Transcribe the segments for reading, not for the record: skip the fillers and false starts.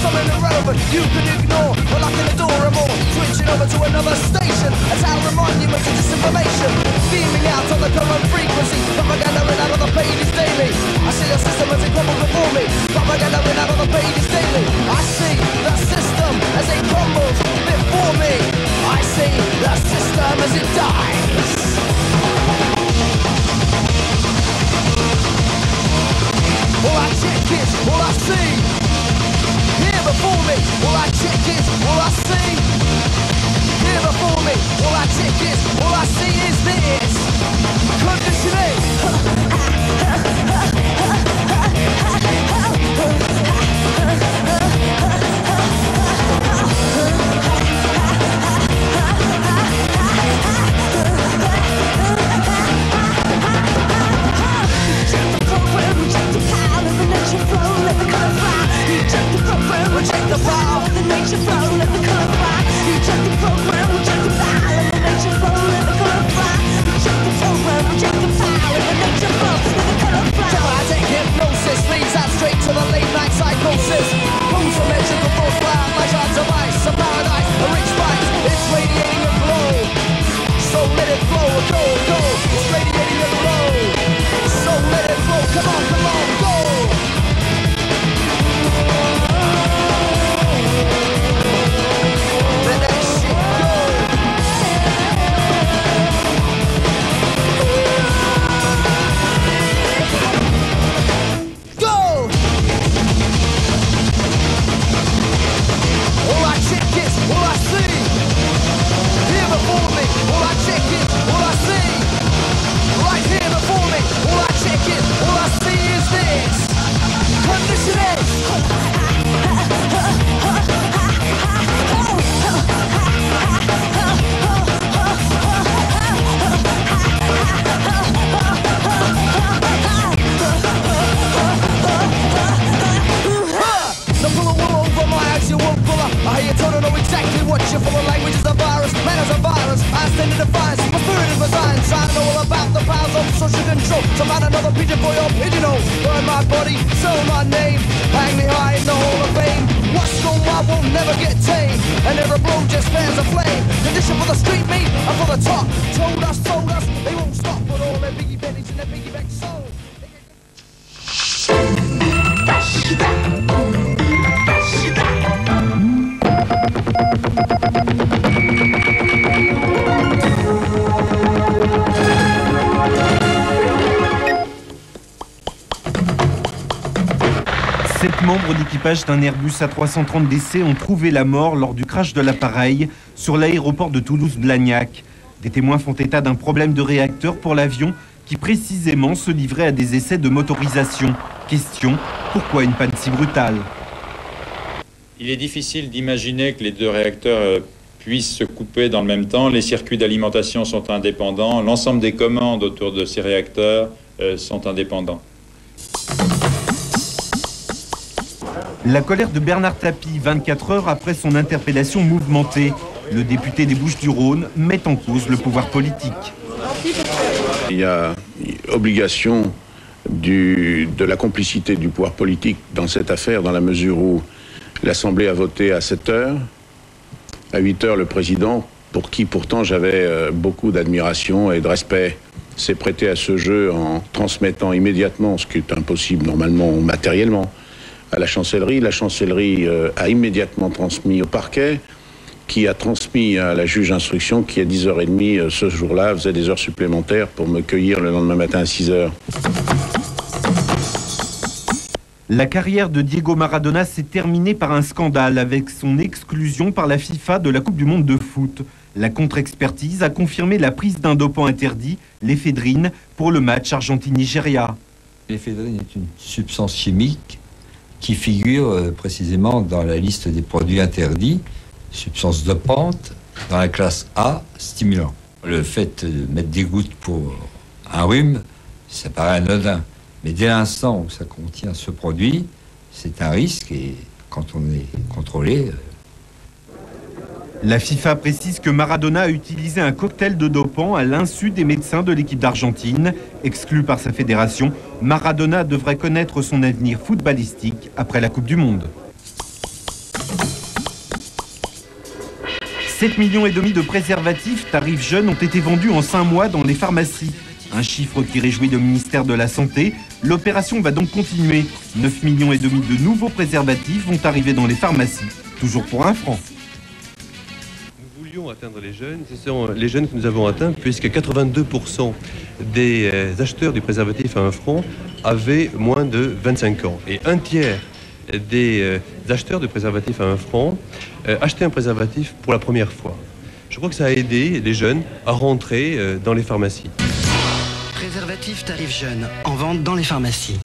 something irrelevant you can ignore. Well, locking the door and more, switching over to another station. A tower monument to disinformation, beaming out on the current frequency. Propaganda in out of the pages daily. I see the system as it crumbles before me. Propaganda in out of the pages daily. I see the system as it crumbles before me. I see the system as it dies. All I check is all I see. Here before me, all I check is all I see. Here before me, all I check is all I see is this. Conditioning. Reject the power of the nature flow, let the color fly. Reject the program, reject the power of the nature flow, let the color fly. Reject the program, reject the power of the nature flow, let the color fly. Dramatic hypnosis leads out straight to the late night psychosis. Moves from edge of the force cloud, my shards of ice, a paradise, a rich spice. It's radiating a glow, so let it flow, go, go. It's radiating a glow, so let it flow. Come on, go. I hear you don't know exactly what you're full of. Language is a virus, manners are violence. I stand in defiance, my spirit is resigned. I know all about the powers of social control. So find another pigeon for your pigeonhole. Burn my body, sell my name. Hang me high in the hall of fame. What's gone wild will never get tame. And every blow just fans a flame. Condition for the street meat and for the top. Told us, they won't stop. But all their biggie bennies and their biggie back soul. Sept membres d'équipage d'un Airbus A330DC ont trouvé la mort lors du crash de l'appareil sur l'aéroport de Toulouse-Blagnac. Des témoins font état d'un problème de réacteur pour l'avion qui précisément se livrait à des essais de motorisation. Question, pourquoi une panne si brutale ? Il est difficile d'imaginer que les deux réacteurs puissent se couper dans le même temps. Les circuits d'alimentation sont indépendants. L'ensemble des commandes autour de ces réacteurs sont indépendants. La colère de Bernard Tapie, 24 heures après son interpellation mouvementée. Le député des Bouches-du-Rhône met en cause le pouvoir politique. Il y a obligation de la complicité du pouvoir politique dans cette affaire, dans la mesure où l'Assemblée a voté à 7 heures. À 8 heures, le président, pour qui pourtant j'avais beaucoup d'admiration et de respect, s'est prêté à ce jeu en transmettant immédiatement, ce qui est impossible normalement matériellement, à la chancellerie. La chancellerie a immédiatement transmis au parquet, qui a transmis à la juge d'instruction qui à 10h30 ce jour-là faisait des heures supplémentaires pour me cueillir le lendemain matin à 6h. La carrière de Diego Maradona s'est terminée par un scandale avec son exclusion par la FIFA de la Coupe du Monde de foot. La contre-expertise a confirmé la prise d'un dopant interdit, l'éphédrine, pour le match Argentine-Nigeria. L'éphédrine est une substance chimique qui figure précisément dans la liste des produits interdits, substance dopante, dans la classe A, stimulant. Le fait de mettre des gouttes pour un rhume, ça paraît anodin. Mais dès l'instant où ça contient ce produit, c'est un risque et quand on est contrôlé... La FIFA précise que Maradona a utilisé un cocktail de dopant à l'insu des médecins de l'équipe d'Argentine. Exclu par sa fédération, Maradona devrait connaître son avenir footballistique après la Coupe du Monde. 7,5 millions de préservatifs tarifs jeunes ont été vendus en 5 mois dans les pharmacies. Un chiffre qui réjouit le ministère de la Santé. L'opération va donc continuer. 9,5 millions de nouveaux préservatifs vont arriver dans les pharmacies, toujours pour 1 franc. Nous voulions atteindre les jeunes, ce sont les jeunes que nous avons atteints, puisque 82% des acheteurs du préservatif à 1 franc avaient moins de 25 ans. Et 1/3 des acheteurs de préservatifs à 1 franc achetaient un préservatif pour la première fois. Je crois que ça a aidé les jeunes à rentrer dans les pharmacies. Préservatif tarif jeune, en vente dans les pharmacies.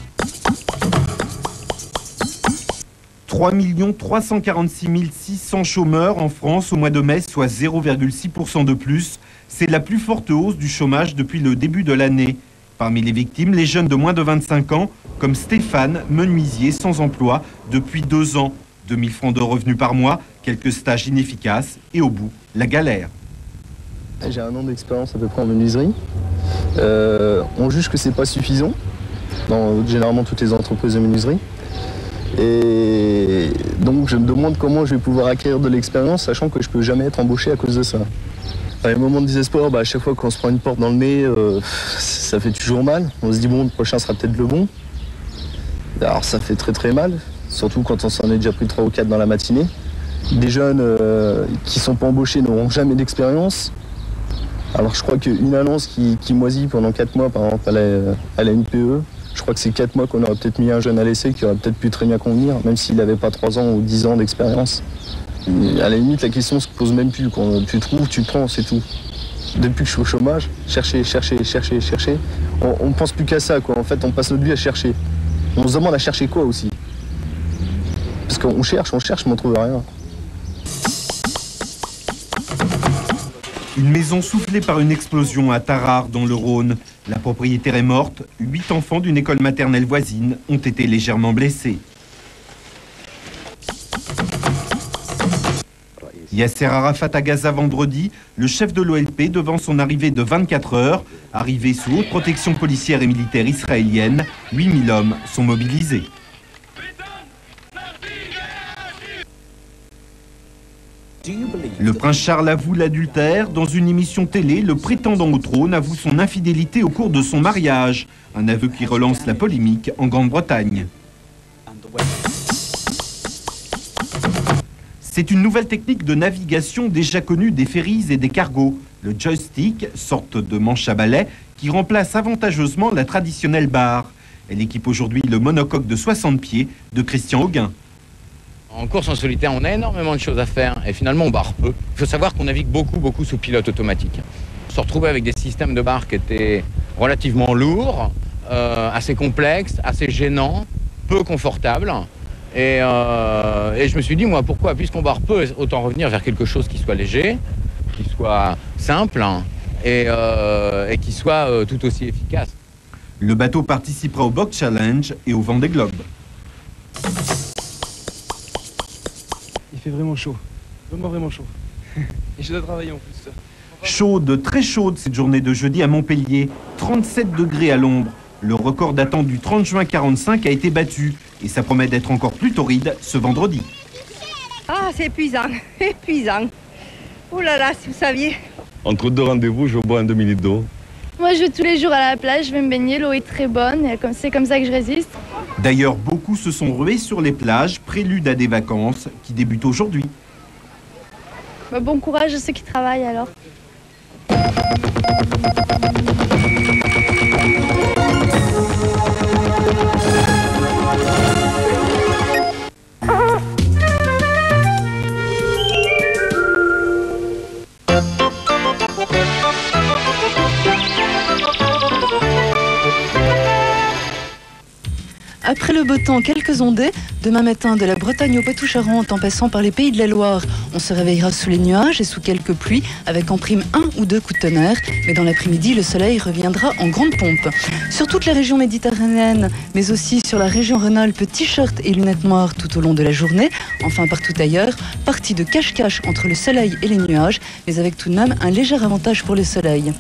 3 346 600 chômeurs en France au mois de mai, soit 0,6% de plus. C'est la plus forte hausse du chômage depuis le début de l'année. Parmi les victimes, les jeunes de moins de 25 ans, comme Stéphane, menuisier sans emploi depuis 2 ans. 2 000 francs de revenus par mois, quelques stages inefficaces et au bout, la galère. J'ai 1 an d'expérience à peu près en menuiserie. On juge que c'est pas suffisant dans généralement toutes les entreprises de menuiserie. Et donc je me demande comment je vais pouvoir acquérir de l'expérience, sachant que je peux jamais être embauché à cause de ça. À un moment de désespoir, à chaque fois qu'on se prend une porte dans le nez, ça fait toujours mal. On se dit bon, le prochain sera peut-être le bon. Alors ça fait très très mal, surtout quand on s'en est déjà pris 3 ou 4 dans la matinée. Des jeunes qui sont pas embauchés n'auront jamais d'expérience. Alors je crois qu'une annonce qui moisit pendant 4 mois, par exemple, à la NPE, je crois que c'est 4 mois qu'on aurait peut-être mis un jeune à l'essai qui aurait peut-être pu très bien convenir, même s'il n'avait pas 3 ans ou 10 ans d'expérience. À la limite, la question se pose même plus. Quand tu trouves, tu prends, c'est tout. Depuis que je suis au chômage, chercher. On ne pense plus qu'à ça, quoi. En fait, on passe notre vie à chercher. On se demande à chercher quoi aussi. Parce qu'on cherche, mais on ne trouve rien. Une maison soufflée par une explosion à Tarare, dans le Rhône. La propriétaire est morte. 8 enfants d'une école maternelle voisine ont été légèrement blessés. Yasser Arafat à Gaza vendredi, le chef de l'OLP devant son arrivée de 24 heures. Arrivé sous haute protection policière et militaire israélienne, 8 000 hommes sont mobilisés. Le prince Charles avoue l'adultère. Dans une émission télé, le prétendant au trône avoue son infidélité au cours de son mariage. Un aveu qui relance la polémique en Grande-Bretagne. C'est une nouvelle technique de navigation déjà connue des ferries et des cargos. Le joystick, sorte de manche à balai, qui remplace avantageusement la traditionnelle barre. Elle équipe aujourd'hui le monocoque de 60 pieds de Christian Auguin. En course en solitaire, on a énormément de choses à faire et finalement on barre peu. Il faut savoir qu'on navigue beaucoup sous pilote automatique. On se retrouvait avec des systèmes de barre qui étaient relativement lourds, assez complexes, assez gênants, peu confortables. Et je me suis dit, moi, pourquoi, puisqu'on barre peu, autant revenir vers quelque chose qui soit léger, qui soit simple et qui soit tout aussi efficace. Le bateau participera au Box Challenge et au Vendée Globe. Il fait vraiment chaud, vraiment chaud. Et je dois travailler en plus. Chaude, très chaude cette journée de jeudi à Montpellier. 37 degrés à l'ombre. Le record datant du 30 juin 45 a été battu. Et ça promet d'être encore plus torride ce vendredi. Ah, c'est épuisant, épuisant. Ouh là là, si vous saviez. Entre 2 rendez-vous, je bois un demi-litre d'eau. Moi, je vais tous les jours à la plage, je vais me baigner, l'eau est très bonne, et c'est comme ça que je résiste. D'ailleurs, beaucoup se sont rués sur les plages, prélude à des vacances qui débutent aujourd'hui. Bon courage à ceux qui travaillent alors. Après le beau temps, quelques ondées. Demain matin, de la Bretagne au Poitou-Charentes, en passant par les Pays de la Loire, on se réveillera sous les nuages et sous quelques pluies, avec en prime 1 ou 2 coups de tonnerre. Mais dans l'après-midi, le soleil reviendra en grande pompe. Sur toute la région méditerranéenne, mais aussi sur la région Rhône-Alpes, t-shirt et lunettes noires tout au long de la journée. Enfin, partout ailleurs, partie de cache-cache entre le soleil et les nuages, mais avec tout de même un léger avantage pour le soleil.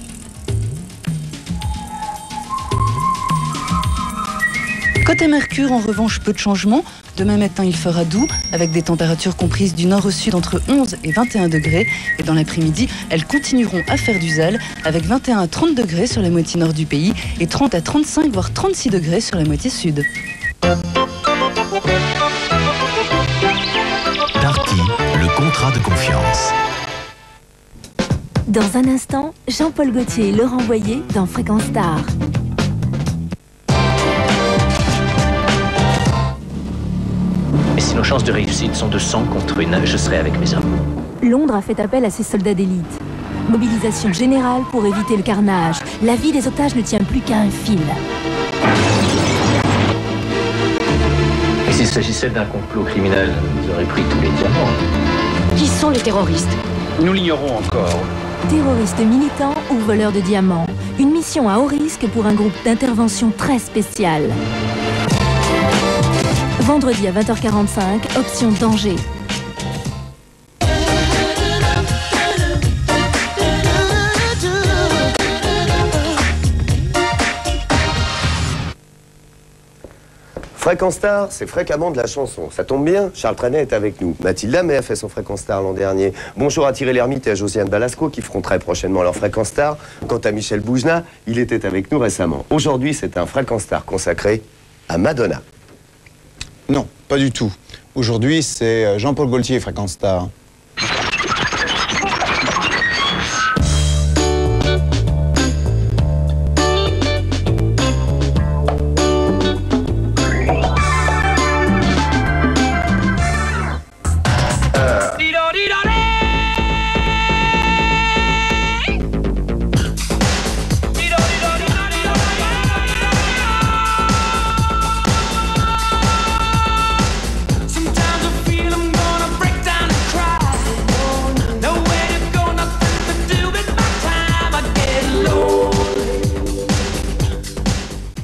Côté Mercure, en revanche, peu de changements. Demain matin, il fera doux, avec des températures comprises du nord au sud entre 11 et 21 degrés. Et dans l'après-midi, elles continueront à faire du zèle, avec 21 à 30 degrés sur la moitié nord du pays et 30 à 35 voire 36 degrés sur la moitié sud. Darty, le contrat de confiance. Dans un instant, Jean-Paul Gaultier et Laurent Boyer dans Fréquence Star. Et si nos chances de réussite sont de 100 contre 1, je serai avec mes hommes. Londres a fait appel à ses soldats d'élite. Mobilisation générale pour éviter le carnage. La vie des otages ne tient plus qu'à un fil. Et s'il s'agissait d'un complot criminel, ils auraient pris tous les diamants. Qui sont les terroristes? Nous l'ignorons encore. Terroristes militants ou voleurs de diamants. Une mission à haut risque pour un groupe d'intervention très spécial. Vendredi à 20h45, option danger. Fréquence Star, c'est fréquemment de la chanson. Ça tombe bien, Charles Trenet est avec nous. Mathilde Lamay a fait son Fréquence Star l'an dernier. Bonjour à Thierry Lhermitte et à Josiane Balasco qui feront très prochainement leur Fréquence Star. Quant à Michel Boujna, il était avec nous récemment. Aujourd'hui, c'est un Fréquence Star consacré à Madonna. Non, pas du tout. Aujourd'hui, c'est Jean-Paul Gaultier, Fréquence Star.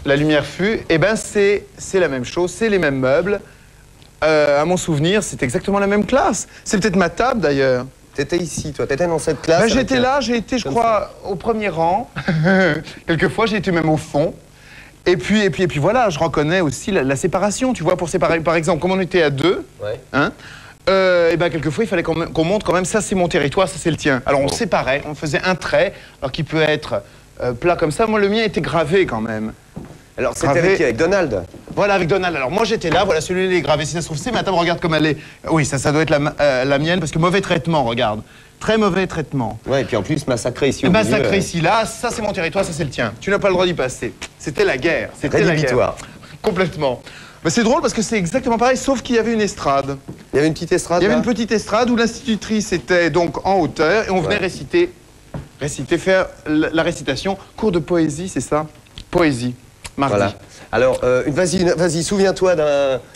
La lumière fut, eh ben c'est la même chose, c'est les mêmes meubles. À mon souvenir, c'est exactement la même classe. C'est peut-être ma table d'ailleurs. T'étais ici, toi, t'étais dans cette classe. Ben, j'étais là, j'ai été, je crois, au premier rang. Quelquefois, j'ai été même au fond. Et puis voilà, je reconnais aussi la séparation, tu vois, pour séparer, par exemple, comme on était à deux, ouais. Hein, et ben quelquefois, il fallait qu'on montre quand même, ça c'est mon territoire, ça c'est le tien. Alors on séparait, on faisait un trait, alors qu'il peut être plat comme ça. Moi, le mien était gravé quand même. Alors, c'était avec qui? Avec Donald? Voilà, avec Donald. Alors, moi, j'étais là, voilà, celui-là, il est gravé. Si ça se trouve, c'est ma table, regarde comme elle est. Oui, ça doit être la mienne, parce que mauvais traitement, regarde. Très mauvais traitement. Ouais, et puis en plus, massacré ici au milieu. Massacré ici, là, ça, c'est mon territoire, ça, c'est le tien. Tu n'as pas le droit d'y passer. C'était la guerre. C'était la guerre. Complètement. Mais c'est drôle, parce que c'est exactement pareil, sauf qu'il y avait une estrade. Il y avait une petite estrade? Il y avait une petite estrade où l'institutrice était donc en hauteur, et on venait réciter, faire la récitation. Cours de poésie, c'est ça? Poésie. Mardi. Voilà. Alors, vas-y, souviens-toi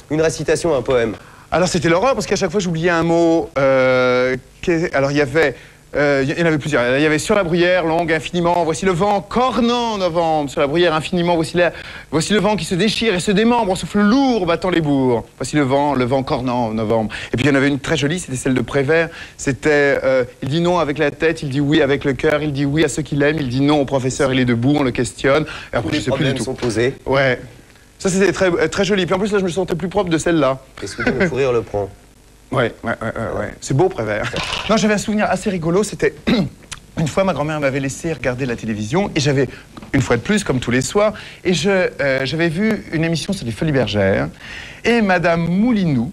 d'une récitation, un poème. Alors, c'était l'horreur, parce qu'à chaque fois, j'oubliais un mot. Alors, il y avait... il y en avait plusieurs. Il y avait sur la bruyère, longue, infiniment, voici le vent, cornant novembre, sur la bruyère, infiniment, voici le vent qui se déchire et se démembre, en souffle lourd, battant les bourgs. Voici le vent cornant novembre. Et puis il y en avait une très jolie, c'était celle de Prévert. C'était, il dit non avec la tête, il dit oui avec le cœur, il dit oui à ceux qu'il aime, il dit non au professeur, il est debout, on le questionne. Et après, je sais plus du tout. Sont posés. Ouais. Ça, c'était très, très joli. Puis en plus, là, je me sentais plus propre de celle-là. Est-ce que le fou rire le prend? Ouais. C'est beau, Prévert. Non, j'avais un souvenir assez rigolo, c'était... Une fois, ma grand-mère m'avait laissé regarder la télévision et j'avais, une fois de plus, comme tous les soirs, et j'avais vu une émission sur les Folies Bergères et Madame Moulinou,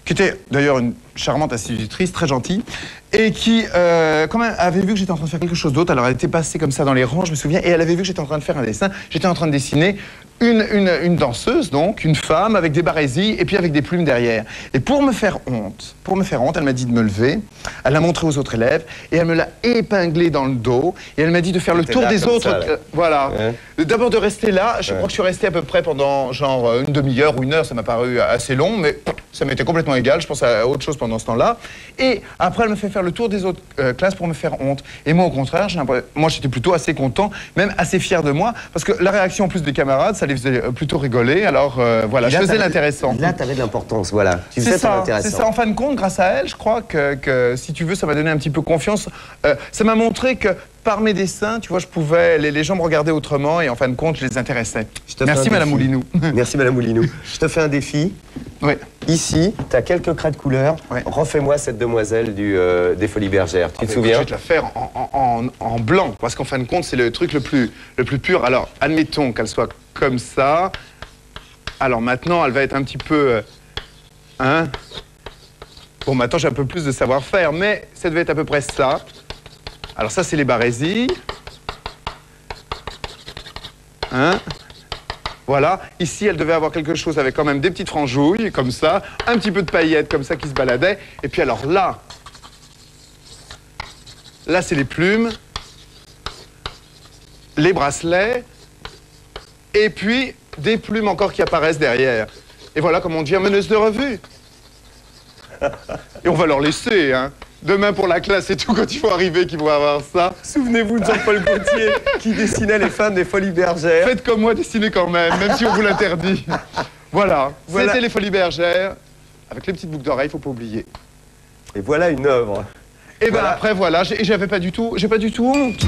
qui était d'ailleurs une charmante institutrice, très gentille, et qui, quand même, avait vu que j'étais en train de faire quelque chose d'autre. Alors, elle était passée comme ça dans les rangs, je me souviens, et elle avait vu que j'étais en train de faire un dessin. J'étais en train de dessiner une danseuse, donc, une femme avec des barésies et puis avec des plumes derrière. Et pour me faire honte, elle m'a dit de me lever, elle l'a montré aux autres élèves, et elle me l'a épinglé dans le dos, et elle m'a dit de faire le tour des autres. Voilà. Ouais. D'abord de rester là, je crois que je suis resté à peu près pendant, genre, une demi-heure ou une heure, ça m'a paru assez long, mais ça m'était complètement égal, je pensais à autre chose pendant ce temps-là. Et après, elle me fait faire le tour des autres classes pour me faire honte. Et moi, au contraire, moi, j'étais plutôt assez content, même assez fier de moi, parce que la réaction en plus des camarades, ça elle faisait plutôt rigoler. Alors voilà, je faisais l'intéressant. Là, tu avais de l'importance, voilà. Tu faisais C'est ça, l'intéressant. c'est ça. En fin de compte, grâce à elle, je crois que si tu veux, ça m'a donné un petit peu confiance. Ça m'a montré que par mes dessins, tu vois, je pouvais, les gens me regardaient autrement et en fin de compte, je les intéressais. Merci, Madame Moulinou. Merci, Madame Moulinou. Je te fais un défi. Oui. Ici, tu as quelques craies de couleur. Ouais. Refais-moi cette demoiselle des Folies Bergères. Tu te souviens? Je vais te la faire en blanc, parce qu'en fin de compte, c'est le truc le plus pur. Alors, admettons qu'elle soit comme ça. Alors maintenant, elle va être un petit peu... hein? Bon, maintenant, j'ai un peu plus de savoir-faire, mais ça devait être à peu près ça. Alors ça, c'est les barésies. Hein? Voilà. Ici, elle devait avoir quelque chose avec quand même des petites franjouilles, comme ça. Un petit peu de paillettes, comme ça, qui se baladaient. Et puis alors là, c'est les plumes, les bracelets, et puis des plumes encore qui apparaissent derrière. Et voilà comment on devient meneuse de revue. Et on va leur laisser, hein. Demain pour la classe et tout, quand ils vont arriver, qu'ils vont avoir ça. Souvenez-vous de Jean-Paul Gaultier qui dessinait les femmes des Folies Bergères. Faites comme moi, dessinez quand même si on vous l'interdit. Voilà. C'était les Folies Bergères. Avec les petites boucles d'oreilles, il ne faut pas oublier. Et voilà une œuvre. Et voilà. Ben après, voilà. J'ai pas du tout honte.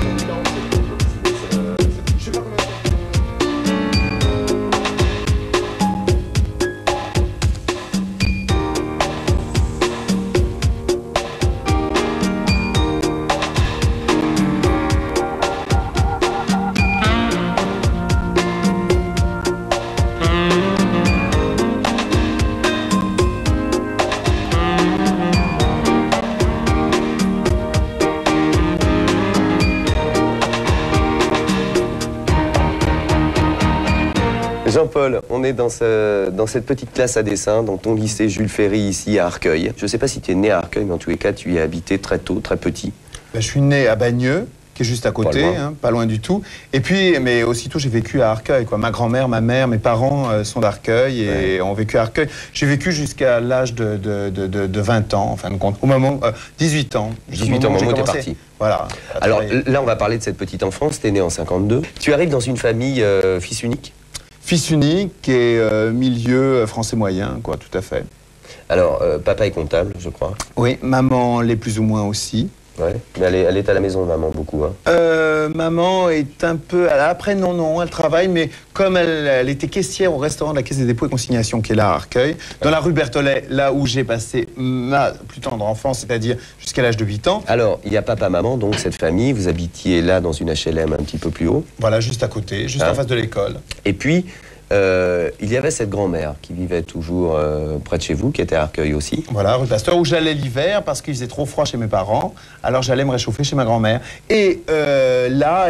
Jean-Paul, on est dans cette petite classe à dessin, dans ton lycée Jules Ferry, ici à Arcueil. Je ne sais pas si tu es né à Arcueil, mais en tous les cas, tu y as habité très tôt, très petit. Ben, je suis né à Bagneux, qui est juste à côté, pas loin du tout. Et puis, mais aussitôt, j'ai vécu à Arcueil, quoi. Ma grand-mère, ma mère, mes parents sont d'Arcueil et ont vécu à Arcueil. J'ai vécu jusqu'à l'âge de 20 ans, en fin de compte. Au moment, 18 ans. 18 ans, au moment où tu es parti. Voilà. Alors là, on va parler de cette petite enfance. Tu es né en 52. Tu arrives dans une famille fils unique? Fils unique et milieu français moyen, quoi, tout à fait. Alors, papa est comptable, je crois. Oui, maman l'est plus ou moins aussi. Ouais, mais elle est à la maison, maman, beaucoup, hein. Maman est un peu... Après, non, elle travaille, mais comme elle était caissière au restaurant de la Caisse des dépôts et consignations, qui est là à Arcueil, dans la rue Berthollet, là où j'ai passé ma plus tendre enfance, c'est-à-dire jusqu'à l'âge de 8 ans. Alors, il y a papa, maman, donc cette famille, vous habitiez là dans une HLM un petit peu plus haut. Voilà, juste à côté, juste en face de l'école. Et puis... il y avait cette grand-mère qui vivait toujours près de chez vous, qui était à Arcueil aussi. Voilà, rue Pasteur, où j'allais l'hiver parce qu'il faisait trop froid chez mes parents. Alors j'allais me réchauffer chez ma grand-mère. Et là,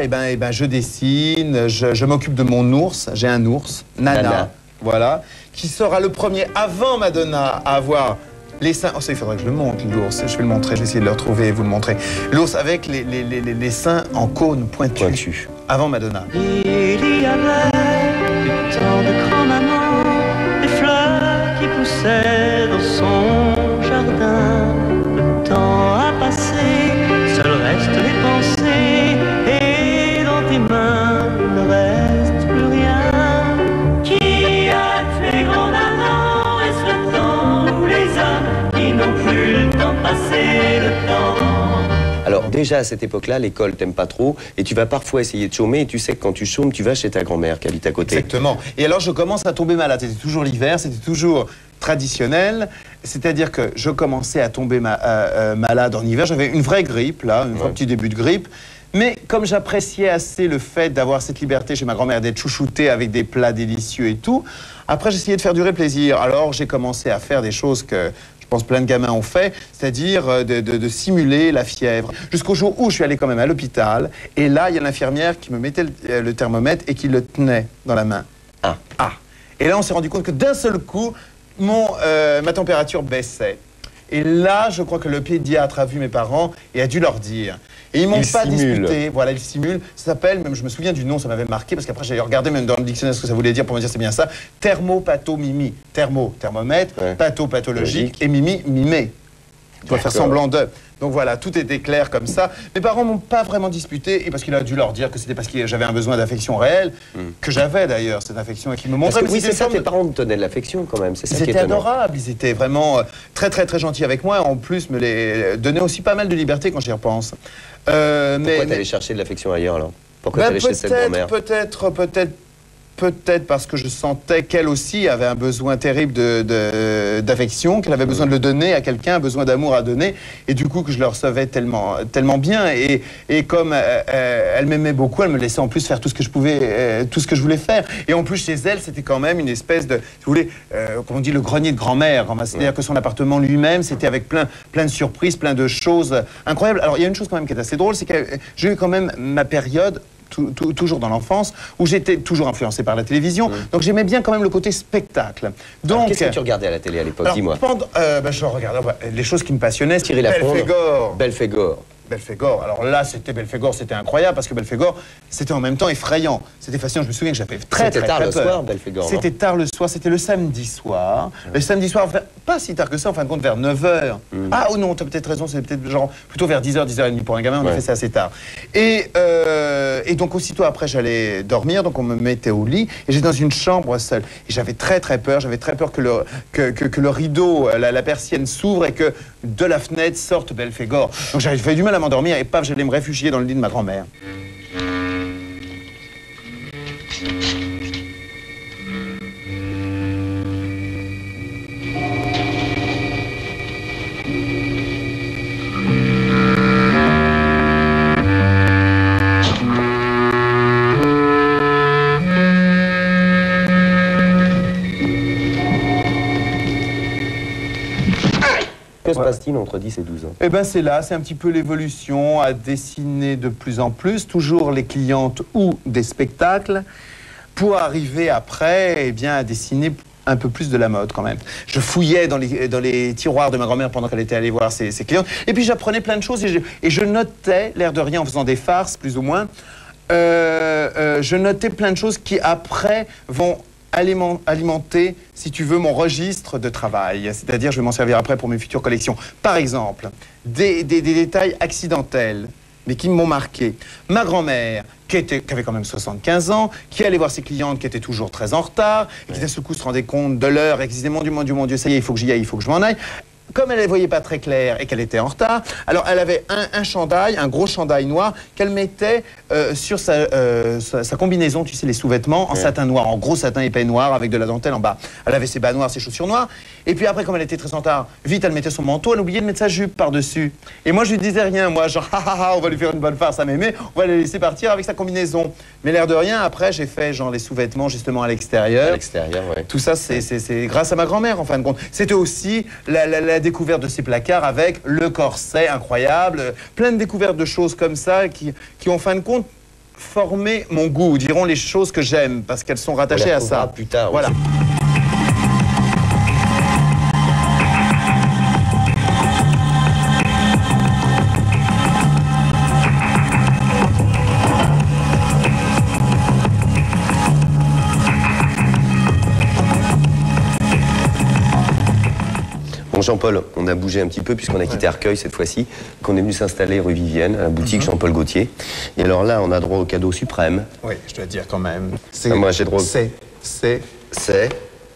je dessine, je m'occupe de mon ours. J'ai un ours, Nana, voilà, qui sera le premier avant Madonna à avoir les seins. Oh, ça, il faudrait que je le montre, l'ours. Je vais le montrer, je vais essayer de le retrouver et vous le montrer. L'ours avec les seins en cône pointus. Avant Madonna. Il y avait du temps de grand-maman, des fleurs qui poussaient dans son jardin. Le temps a passé, seul reste les pensées, et dans tes mains il ne reste plus rien. Qui a tué grand-maman? Est-ce le temps ou les hommes qui n'ont plus le temps de passer le temps? Alors déjà à cette époque-là, l'école t'aime pas trop et tu vas parfois essayer de chômer et tu sais que quand tu chômes, tu vas chez ta grand-mère qui habite à côté. Exactement. Et alors je commence à tomber malade. C'était toujours l'hiver, c'était toujours traditionnel. C'est-à-dire que je commençais à tomber malade en hiver. J'avais une vraie grippe, là, un petit début de grippe. Mais comme j'appréciais assez le fait d'avoir cette liberté chez ma grand-mère, d'être chouchouté avec des plats délicieux et tout, après j'essayais de faire durer plaisir. Alors j'ai commencé à faire des choses que... je pense plein de gamins ont fait, c'est-à-dire de simuler la fièvre. Jusqu'au jour où je suis allé quand même à l'hôpital, et là, il y a l'infirmière qui me mettait le thermomètre et qui le tenait dans la main. Et là, on s'est rendu compte que d'un seul coup, ma température baissait. Et là, je crois que le pédiatre a vu mes parents et a dû leur dire. Et ils m'ont pas disputé. Voilà, ils simulent. Ça s'appelle, même je me souviens du nom, ça m'avait marqué, parce qu'après j'ai regardé même dans le dictionnaire ce que ça voulait dire pour me dire c'est bien ça. Thermopathomimie. Thermo, thermomètre, patho, pathologique, et mimi, mimé. Tu dois faire semblant de. Donc voilà, tout était clair comme ça. Mes parents m'ont pas vraiment disputé, et parce qu'il a dû leur dire que c'était parce que j'avais un besoin d'affection réelle, que j'avais d'ailleurs cette affection, et qu'ils me montraient. Oui, c'est ça, tes parents me tenaient de l'affection quand même, c'est ça qui est Ils étaient étonnant. adorables, ils étaient vraiment très très très gentils avec moi, en plus me les donnaient aussi pas mal de liberté quand j'y repense. Pourquoi t'allais chercher de l'affection ailleurs alors? Pourquoi t'allais chez cette grand-mère? Peut-être parce que je sentais qu'elle aussi avait un besoin terrible d'affection, qu'elle avait besoin de le donner à quelqu'un, un besoin d'amour à donner, et du coup que je le recevais tellement bien. Et comme elle m'aimait beaucoup, elle me laissait en plus faire tout ce que je pouvais, tout ce que je voulais faire. Et en plus chez elle, c'était quand même une espèce de, si vous voulez, comme on dit, le grenier de grand-mère. C'est-à-dire que son appartement lui-même, c'était avec plein de surprises, plein de choses incroyables. Alors il y a une chose quand même qui est assez drôle, c'est que j'ai eu quand même ma période toujours dans l'enfance, où j'étais toujours influencé par la télévision, donc j'aimais bien quand même le côté spectacle. Donc, qu'est-ce que tu regardais à la télé à l'époque, dis-moi? Je regardais les choses qui me passionnaient, Thierry Lafond. Belphégor. Belphégor. Alors là, Belphégor, c'était incroyable parce que Belphégor, c'était en même temps effrayant. C'était fascinant. Je me souviens que j'avais très tard peur. le soir, Belphégor. C'était tard le soir. C'était le samedi soir. Le samedi soir, pas si tard que ça, en fin de compte, vers 9h. Ah, ou non, t'as peut-être raison. C'est peut-être genre plutôt vers 10h, 10h30 pour un gamin. On a fait ça assez tard. Et donc aussitôt après, j'allais dormir. Donc on me mettait au lit et j'étais dans une chambre seule. Et j'avais très peur. J'avais très peur que le rideau, la persienne s'ouvre et que de la fenêtre sorte Belphégor. Donc j'avais du mal à m'endormir et paf, j'allais me réfugier dans le lit de ma grand-mère. Que se passe-t-il entre 10 et 12 ans? Eh bien, c'est là, c'est un petit peu l'évolution, à dessiner de plus en plus, toujours les clientes ou des spectacles, pour arriver après, eh bien, à dessiner un peu plus de la mode quand même. Je fouillais dans les tiroirs de ma grand-mère pendant qu'elle était allée voir ses clientes, et puis j'apprenais plein de choses, et je notais, l'air de rien, en faisant des farces, plus ou moins, je notais plein de choses qui, après, vont alimenter, si tu veux, mon registre de travail. C'est-à-dire, je vais m'en servir après pour mes futures collections. Par exemple, des détails accidentels, mais qui m'ont marqué. Ma grand-mère, qui avait quand même 75 ans, qui allait voir ses clientes qui étaient toujours très en retard, et qui d'un seul coup se rendait compte de l'heure, et qui disait, mon Dieu, ça y est, il faut que j'y aille, il faut que je m'en aille. Comme elle ne voyait pas très clair et qu'elle était en retard, alors elle avait un chandail, un gros chandail noir qu'elle mettait sur sa combinaison, tu sais, les sous-vêtements, en satin noir, en gros satin épais noir avec de la dentelle en bas. Elle avait ses bas noirs, ses chaussures noires. Et puis après, comme elle était très en retard, vite, elle mettait son manteau, elle oubliait de mettre sa jupe par-dessus. Et moi, je lui disais rien, moi, genre, on va lui faire une bonne farce à mémé, on va la laisser partir avec sa combinaison. Mais l'air de rien, après, j'ai fait genre les sous-vêtements justement à l'extérieur. À l'extérieur, ouais. Tout ça, c'est grâce à ma grand-mère, en fin de compte. C'était aussi la découverte de ces placards avec le corset incroyable, plein de découvertes de choses comme ça qui en fin de compte, formé mon goût, diront les choses que j'aime, parce qu'elles sont rattachées à ça. Plus tard. Voilà. Jean-Paul, on a bougé un petit peu puisqu'on a quitté Arcueil cette fois-ci, qu'on est venu s'installer rue Vivienne, à la boutique Jean-Paul Gaultier. Et alors là, on a droit au cadeau suprême. Oui, je dois dire quand même. Moi, j'ai droit.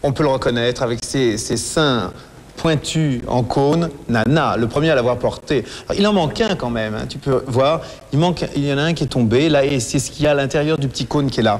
On peut le reconnaître avec ses seins pointus en cône. Nana, le premier à l'avoir porté. Alors, il en manque un quand même. Hein, tu peux voir. Il y en a un qui est tombé là, et c'est ce qu'il y a à l'intérieur du petit cône qui est là.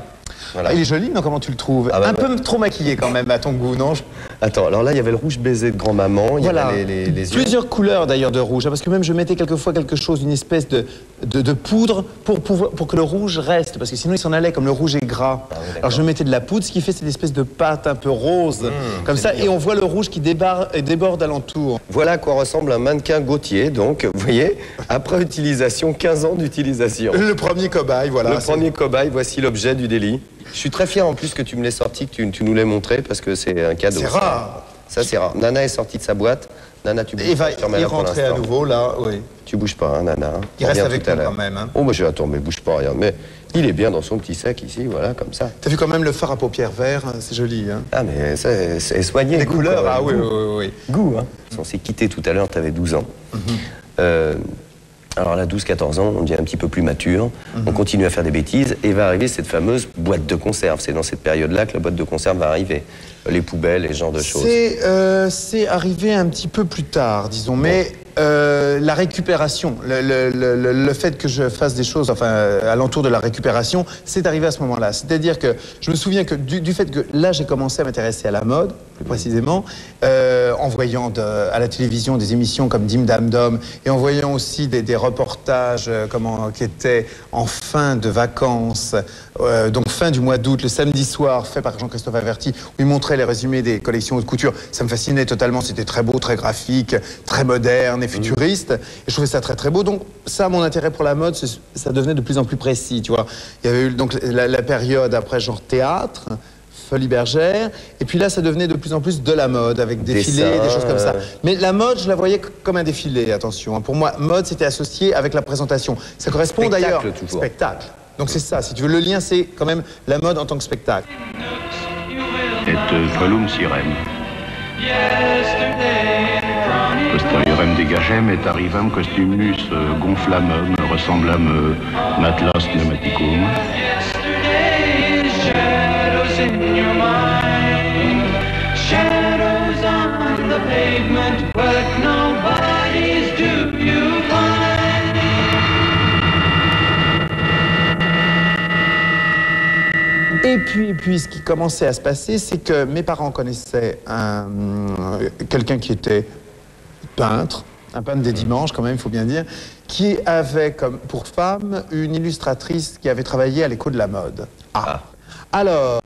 Voilà. Il est joli, non? Comment tu le trouves? Un peu trop maquillé quand même à ton goût, non? Attends, alors là, il y avait le rouge baiser de grand-maman, il y avait les yeux. Plusieurs couleurs d'ailleurs de rouge, hein, parce que même je mettais quelquefois quelque chose, une espèce de poudre pour que le rouge reste, parce que sinon il s'en allait, comme le rouge est gras. Ah, oui, alors je mettais de la poudre, ce qui fait cette espèce de pâte un peu rose, comme ça, et on voit le rouge qui déborde alentour. Voilà à quoi ressemble un mannequin Gaultier, donc, vous voyez, après utilisation, 15 ans d'utilisation. Le premier cobaye, voilà. Le premier cobaye, voici l'objet du délit. Je suis très fier en plus que tu me l'aies sorti, que tu nous l'aies montré, parce que c'est un cadeau. C'est rare. Ça, c'est rare. Nana est sortie de sa boîte. Nana, tu il va y rentrer à nouveau, là, oui. Tu bouges pas, hein, Nana. Il reste avec nous quand même. Hein. Oh, moi, attends, mais bouge pas, regarde. Mais il est bien dans son petit sac ici, voilà, comme ça. T'as vu quand même le fard à paupières vert, c'est joli. Hein. Ah, mais c'est soigné. Les couleurs, ah oui, oui. Goût, hein. On s'est quitté tout à l'heure, t'avais 12 ans. Alors là, 12-14 ans, on devient un petit peu plus mature, on continue à faire des bêtises, et va arriver cette fameuse boîte de conserve. C'est dans cette période-là que la boîte de conserve va arriver. Les poubelles et ce genre de choses. C'est arrivé un petit peu plus tard, disons, mais la récupération, le fait que je fasse des choses, enfin, alentour de la récupération, c'est arrivé à ce moment-là. C'est-à-dire que je me souviens que du fait que là, j'ai commencé à m'intéresser à la mode, plus précisément, en voyant à la télévision des émissions comme Dim Dam Dom, et en voyant aussi des reportages qui étaient en fin de vacances, donc fin du mois d'août, le samedi soir, fait par Jean-Christophe Averti, où il montrait les résumés des collections de couture. Ça me fascinait totalement, c'était très beau, très graphique, très moderne et futuriste, et je trouvais ça très très beau. Donc ça, mon intérêt pour la mode, ça devenait de plus en plus précis, tu vois. Il y avait eu donc la période après, genre théâtre, Folies Bergère, et puis là, ça devenait de plus en plus de la mode, avec défilés, des choses comme ça. Mais la mode, je la voyais comme un défilé, attention. Hein. Pour moi, mode, c'était associé avec la présentation. Ça correspond d'ailleurs au spectaque. Donc c'est ça, si tu veux, le lien, c'est quand même la mode en tant que spectacle. Et volum sirem. Posteriorem dégagem et arrivem costumus gonflamum ressemblam matelas pneumaticum. Shadows on the pavement, but nobody's do you find? Et puis, ce qui commençait à se passer, c'est que mes parents connaissaient quelqu'un qui était peintre, un peintre des dimanches quand même, il faut bien dire, qui avait comme pour femme une illustratrice qui avait travaillé à l'écho de la mode. Alors,